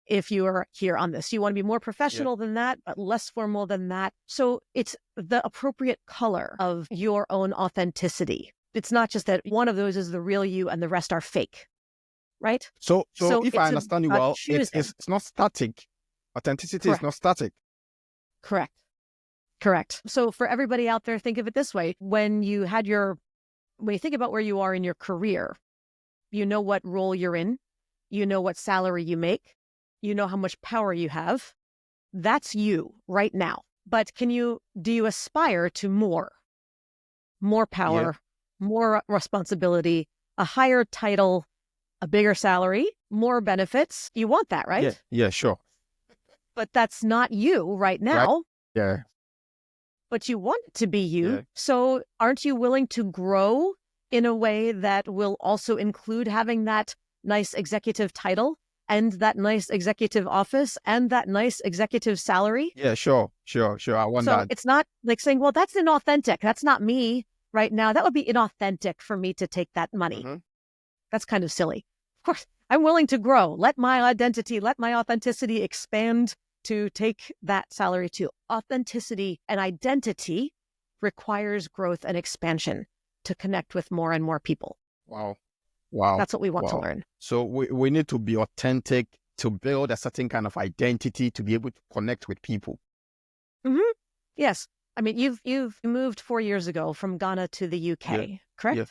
If you are here on this, you want to be more professional than that, but less formal than that. So it's the appropriate color of your own authenticity. It's not just that one of those is the real you and the rest are fake. right? So So if I it's understand you about well, choosing. it's not static. Authenticity is Correct. not static. Correct. Correct. So for everybody out there, think of it this way. When you think about where you are in your career, you know what role you're in, you know what salary you make, you know how much power you have. That's you right now. But do you aspire to more power, more responsibility, a higher title, a bigger salary, more benefits? You want that, right? Yeah, sure. But that's not you right now. Right? Yeah. But you want it to be you. Yeah. So aren't you willing to grow in a way that will also include having that nice executive title and that nice executive office and that nice executive salary? Yeah, sure. I want So that. it's not like saying, well, that's inauthentic. That's not me right now. That would be inauthentic for me to take that money. Mm-hmm. That's kind of silly. Of course, I'm willing to grow. Let my identity, let my authenticity expand to take that salary too. Authenticity and identity requires growth and expansion to connect with more and more people. Wow. That's what we want to learn. So we need to be authentic to build a certain kind of identity to be able to connect with people. Mm-hmm. Yes. I mean, you've moved 4 years ago from Ghana to the UK, correct? Yeah.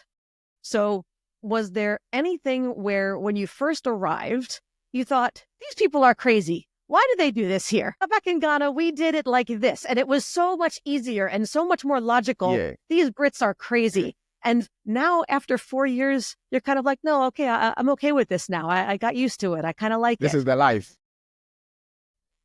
So was there anything where when you first arrived, you thought, these people are crazy? Why do they do this here? Back in Ghana, we did it like this, and it was so much easier and so much more logical. Yeah. These Brits are crazy. And now, after 4 years, you're kind of like, no, okay, I'm okay with this now. I got used to it. I kind of like This it. is the life.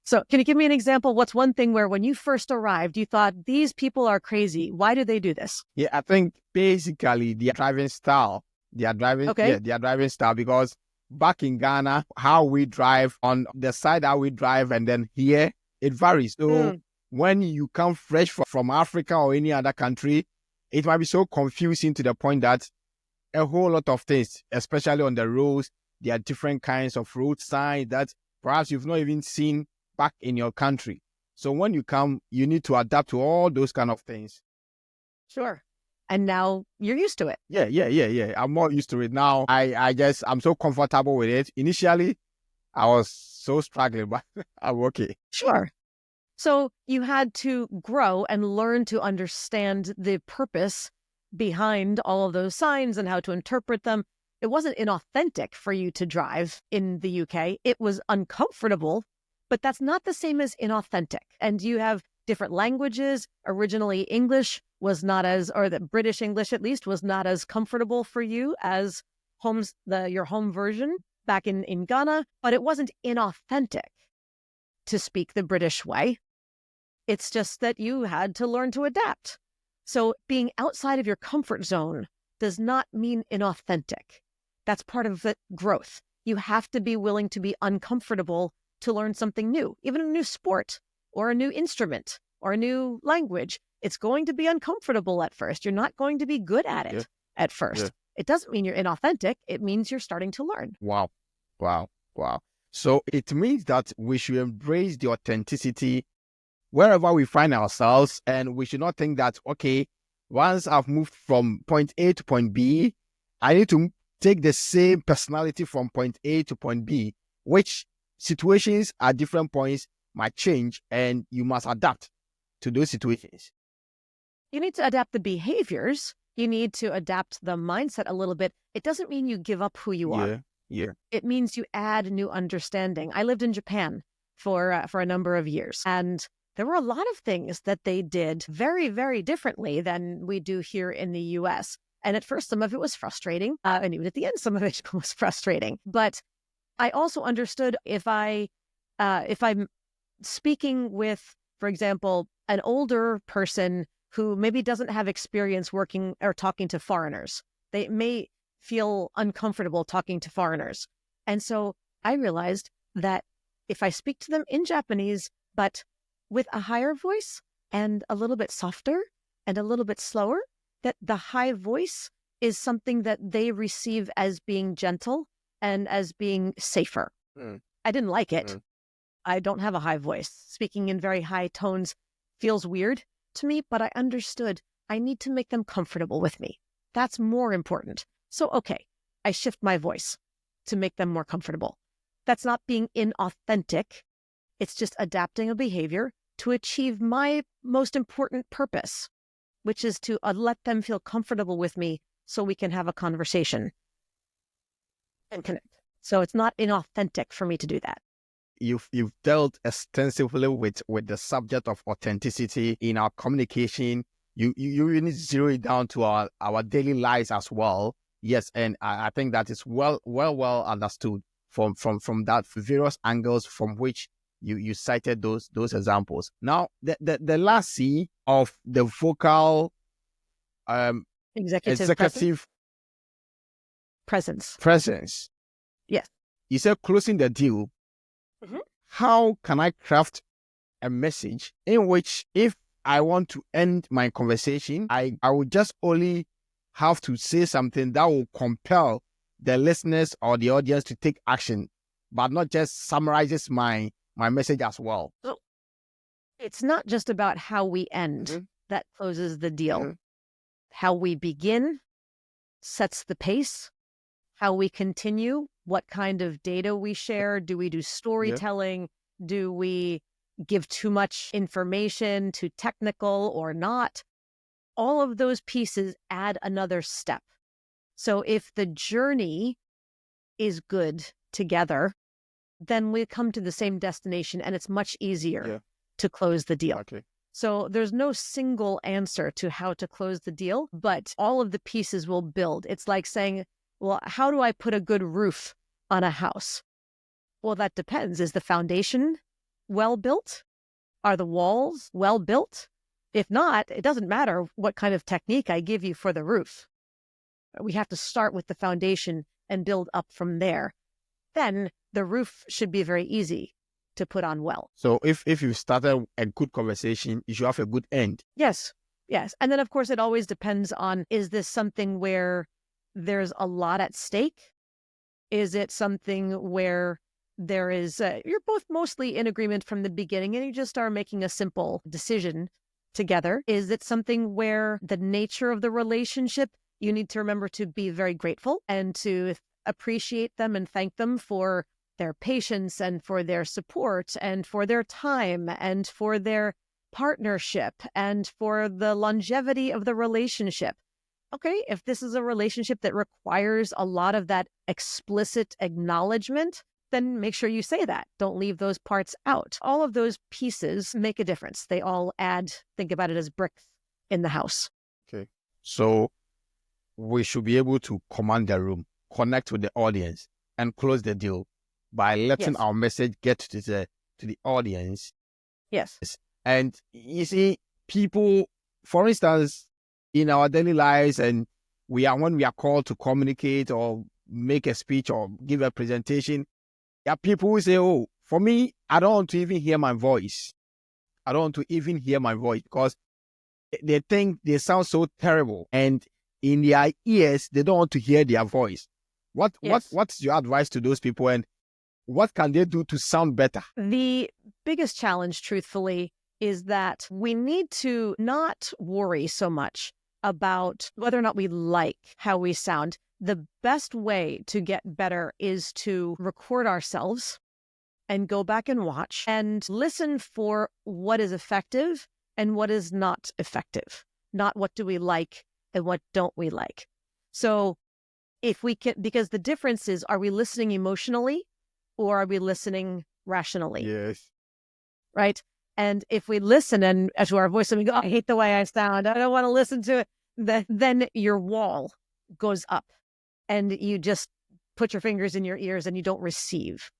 So can you give me an example? What's one thing where when you first arrived, you thought, these people are crazy. Why do they do this? Yeah, I think basically their driving style. Their driving style, because back in Ghana, how we drive on the side how we drive, and then here it varies. So when you come fresh from Africa or any other country, it might be so confusing to the point that a whole lot of things, especially on the roads, there are different kinds of road signs that perhaps you've not even seen back in your country. So when you come, you need to adapt to all those kind of things. Sure. And now you're used to it. Yeah. I'm more used to it now. I'm so comfortable with it. Initially, I was so struggling, but I'm okay. Sure. So you had to grow and learn to understand the purpose behind all of those signs and how to interpret them. It wasn't inauthentic for you to drive in the UK. It was uncomfortable, but that's not the same as inauthentic. And you have different languages. Originally, English was not as, or the British English at least, was not as comfortable for you as your home version back in Ghana, but it wasn't inauthentic to speak the British way. It's just that you had to learn to adapt. So being outside of your comfort zone does not mean inauthentic. That's part of the growth. You have to be willing to be uncomfortable to learn something new, even a new sport or a new instrument or a new language. It's going to be uncomfortable at first. You're not going to be good at it at first. Yeah. It doesn't mean you're inauthentic. It means you're starting to learn. Wow. So it means that we should embrace the authenticity wherever we find ourselves, and we should not think that, okay, once I've moved from point A to point B, I need to take the same personality from point A to point B, which situations at different points might change, and you must adapt to those situations. You need to adapt the behaviors. You need to adapt the mindset a little bit. It doesn't mean you give up who you are. Yeah. It means you add new understanding. I lived in Japan for a number of years, and there were a lot of things that they did very, very differently than we do here in the U.S. And at first, some of it was frustrating. And even at the end, some of it was frustrating. But I also understood if I'm speaking with, for example, an older person who maybe doesn't have experience working or talking to foreigners, they may feel uncomfortable talking to foreigners. And so I realized that if I speak to them in Japanese, but with a higher voice and a little bit softer and a little bit slower, that the high voice is something that they receive as being gentle and as being safer. I didn't like it. I don't have a high voice. Speaking in very high tones feels weird to me, but I understood I need to make them comfortable with me. That's more important. So, okay, I shift my voice. to make them more comfortable. That's not being inauthentic. It's just adapting a behavior to achieve my most important purpose, which is to let them feel comfortable with me so we can have a conversation and connect. So it's not inauthentic for me to do that. You've dealt extensively with the subject of authenticity in our communication. You really zero it down to our daily lives as well. Yes, and I think that is well understood from that various angles from which you cited those examples. Now, the last C of the vocal executive presence. Yes. You said closing the deal. Mm-hmm. How can I craft a message in which, if I want to end my conversation, I would just only have to say something that will compel the listeners or the audience to take action, but not just summarizes my message as well? So it's not just about how we end that closes the deal. How we begin sets the pace. How we continue, what kind of data we share. Do we do storytelling? Do we give too much information, too technical or not? All of those pieces add another step. So if the journey is good together, then we come to the same destination and it's much easier to close the deal. Okay. So there's no single answer to how to close the deal, but all of the pieces will build. It's like saying, well, how do I put a good roof on a house? Well, that depends. Is the foundation well built? Are the walls well built? If not, it doesn't matter what kind of technique I give you for the roof. We have to start with the foundation and build up from there. Then the roof should be very easy to put on well. So if you started a good conversation, you should have a good end. Yes. And then, of course, it always depends on, is this something where there's a lot at stake? Is it something where there is, you're both mostly in agreement from the beginning and you just are making a simple decision together? Is it something where the nature of the relationship, you need to remember to be very grateful and to appreciate them and thank them for their patience and for their support and for their time and for their partnership and for the longevity of the relationship? Okay, if this is a relationship that requires a lot of that explicit acknowledgement, then make sure you say that. Don't leave those parts out. All of those pieces make a difference. They all add, think about it as bricks in the house. Okay. So we should be able to command the room, connect with the audience, and close the deal by letting our message get to the audience. Yes. And you see, people, for instance, in our daily lives, and when we are called to communicate or make a speech or give a presentation, there are people who say, oh, for me, I don't want to even hear my voice. I don't want to even hear my voice because they think they sound so terrible. And in their ears, they don't want to hear their voice. What's your advice to those people, and what can they do to sound better? The biggest challenge, truthfully, is that we need to not worry so much about whether or not we like how we sound. The best way to get better is to record ourselves and go back and watch and listen for what is effective and what is not effective. Not what do we like and what don't we like. So if we can, because the difference is, are we listening emotionally or are we listening rationally? Yes. Right? And if we listen and to our voice and we go, I hate the way I sound, I don't want to listen to it, then your wall goes up and you just put your fingers in your ears and you don't receive.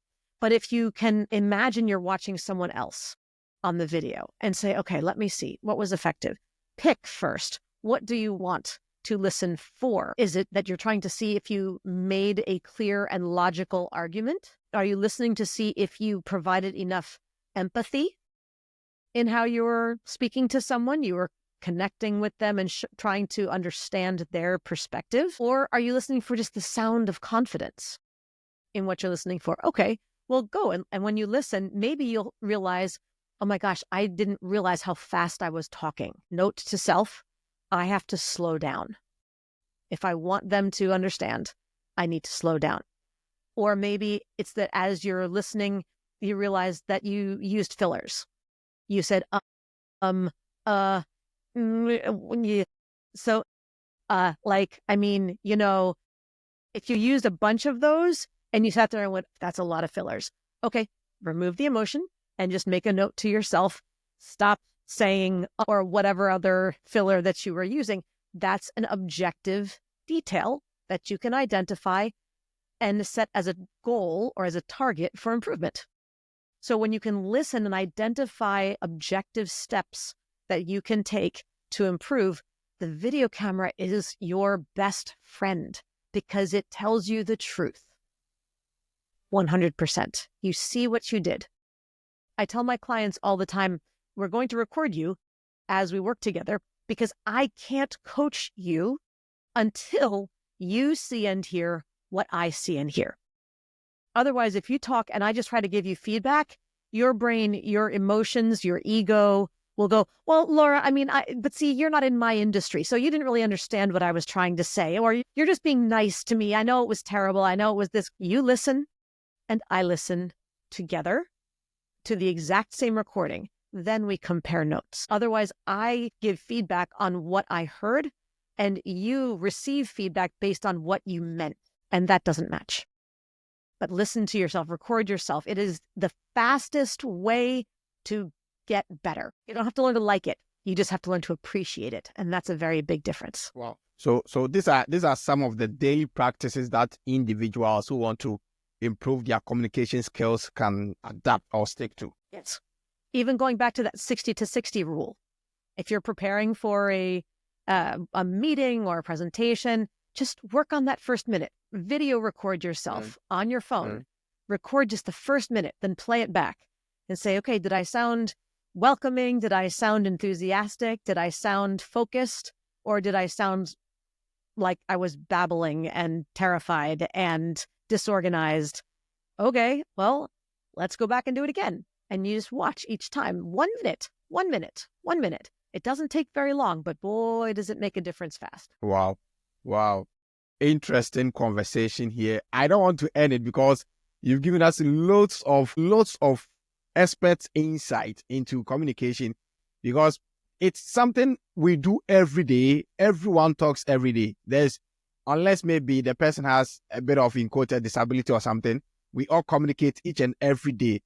But if you can imagine you're watching someone else on the video and say, okay, let me see, what was effective? Pick first. What do you want to listen for? Is it that you're trying to see if you made a clear and logical argument? Are you listening to see if you provided enough empathy in how you were speaking to someone? You were connecting with them and trying to understand their perspective? Or are you listening for just the sound of confidence in what you're listening for? Okay, well, go. And when you listen, maybe you'll realize, oh my gosh, I didn't realize how fast I was talking. Note to self, I have to slow down. If I want them to understand, I need to slow down. Or maybe it's that as you're listening, you realize that you used fillers. You said, so, if you used a bunch of those and you sat there and went, that's a lot of fillers. Okay, remove the emotion and just make a note to yourself. Stop saying or whatever other filler that you were using. That's an objective detail that you can identify and set as a goal or as a target for improvement. So when you can listen and identify objective steps that you can take to improve, the video camera is your best friend because it tells you the truth. 100%. You see what you did. I tell my clients all the time, we're going to record you as we work together because I can't coach you until you see and hear what I see and hear. Otherwise, if you talk and I just try to give you feedback, your brain, your emotions, your ego will go, well, Laura, but see, you're not in my industry, so you didn't really understand what I was trying to say, or you're just being nice to me. I know it was terrible. I know it was this. You listen and I listen together to the exact same recording. Then we compare notes. Otherwise, I give feedback on what I heard and you receive feedback based on what you meant. And that doesn't match. But listen to yourself, record yourself. It is the fastest way to get better. You don't have to learn to like it. You just have to learn to appreciate it. And that's a very big difference. Wow. So these are some of the daily practices that individuals who want to improve their communication skills can adapt or stick to. Yes. Even going back to that 60 to 60 rule. If you're preparing for a meeting or a presentation, just work on that first minute. Video record yourself on your phone. Record just the first minute, then play it back and say, okay, did I sound welcoming? Did I sound enthusiastic? Did I sound focused? Or did I sound like I was babbling and terrified and disorganized? Okay, well, let's go back and do it again. And you just watch each time. 1 minute, 1 minute, 1 minute. It doesn't take very long, but boy, does it make a difference fast. Wow. Interesting conversation here. I don't want to end it because you've given us lots of expert insight into communication, because it's something we do every day. Everyone talks every day. Unless maybe the person has a bit of in-quoted disability or something, we all communicate each and every day.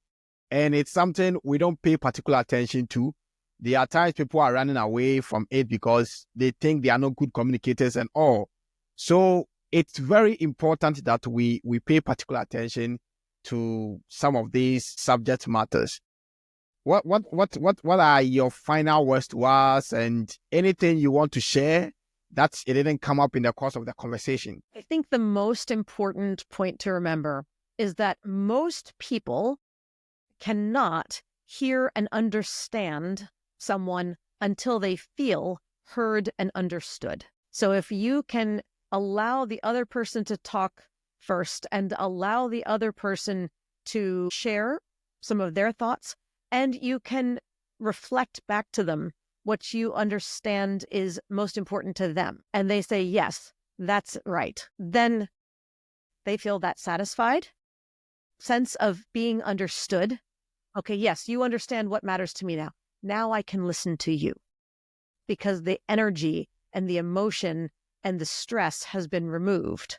And it's something we don't pay particular attention to. There are times people are running away from it because they think they are not good communicators and all. So it's very important that we pay particular attention to some of these subject matters. What are your final words to us, and anything you want to share that it didn't come up in the course of the conversation? I think the most important point to remember is that most people cannot hear and understand someone until they feel heard and understood. So if you can allow the other person to talk first and allow the other person to share some of their thoughts, and you can reflect back to them what you understand is most important to them, and they say, yes, that's right, then they feel that satisfied sense of being understood. Okay, yes, you understand what matters to me now. Now I can listen to you, because the energy and the emotion and the stress has been removed.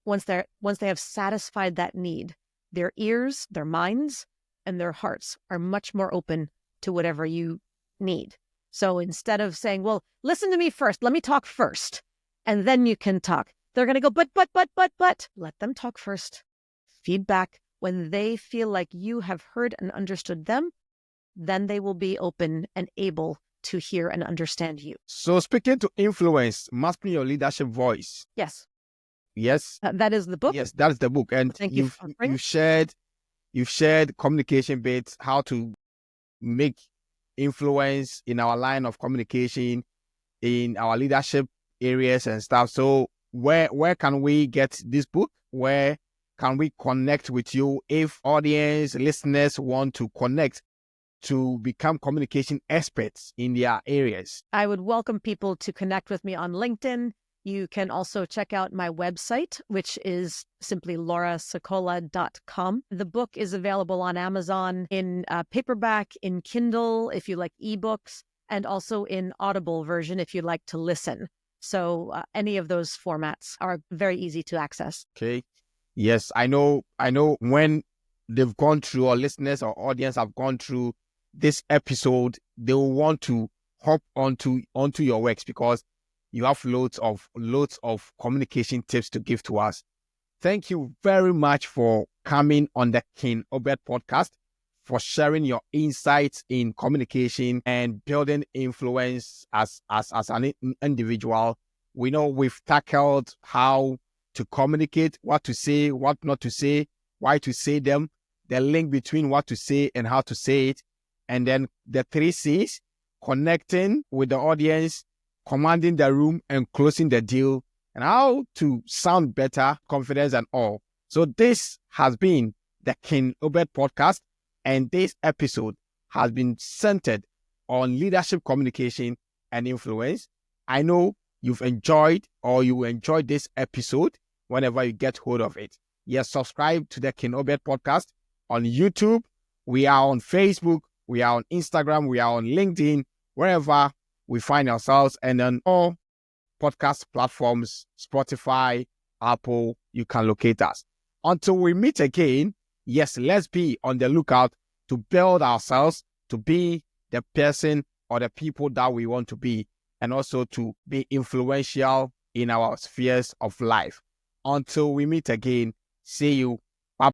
Once they have satisfied that need, their ears, their minds, and their hearts are much more open to whatever you need. So instead of saying, well, listen to me first, let me talk first, and then you can talk, they're going to go, but, let them talk first. Feedback. When they feel like you have heard and understood them, then they will be open and able to hear and understand you. So speaking to influence, mastering your leadership voice. Yes. Yes. That is the book. Yes, that's the book. And Thank you've shared communication bits, how to make influence in our line of communication, in our leadership areas and stuff. So where can we get this book? Where can we connect with you if audience, listeners want to connect to become communication experts in their areas? I would welcome people to connect with me on LinkedIn. You can also check out my website, which is simply laurasicola.com. The book is available on Amazon in paperback, in Kindle, if you like ebooks, and also in Audible version if you like to listen. So any of those formats are very easy to access. Okay. Yes, I know when they've gone through, or listeners or audience have gone through this episode, they will want to hop onto your works because you have loads of communication tips to give to us. Thank you very much for coming on the King Obed podcast, for sharing your insights in communication and building influence as an individual. We know we've tackled how to communicate, what to say, what not to say, why to say them, the link between what to say and how to say it, and then the 3 C's: connecting with the audience, commanding the room, and closing the deal, and how to sound better, confidence and all. So this has been the King Obed podcast, and this episode has been centered on leadership communication and influence. I know you've enjoyed, or you will enjoy this episode whenever you get hold of it. Yes, subscribe to the King Obed podcast on YouTube. We are on Facebook. We are on Instagram. We are on LinkedIn, wherever we find ourselves, and on all podcast platforms, Spotify, Apple, you can locate us. Until we meet again, yes, let's be on the lookout to build ourselves to be the person or the people that we want to be, and also to be influential in our spheres of life. Until we meet again, see you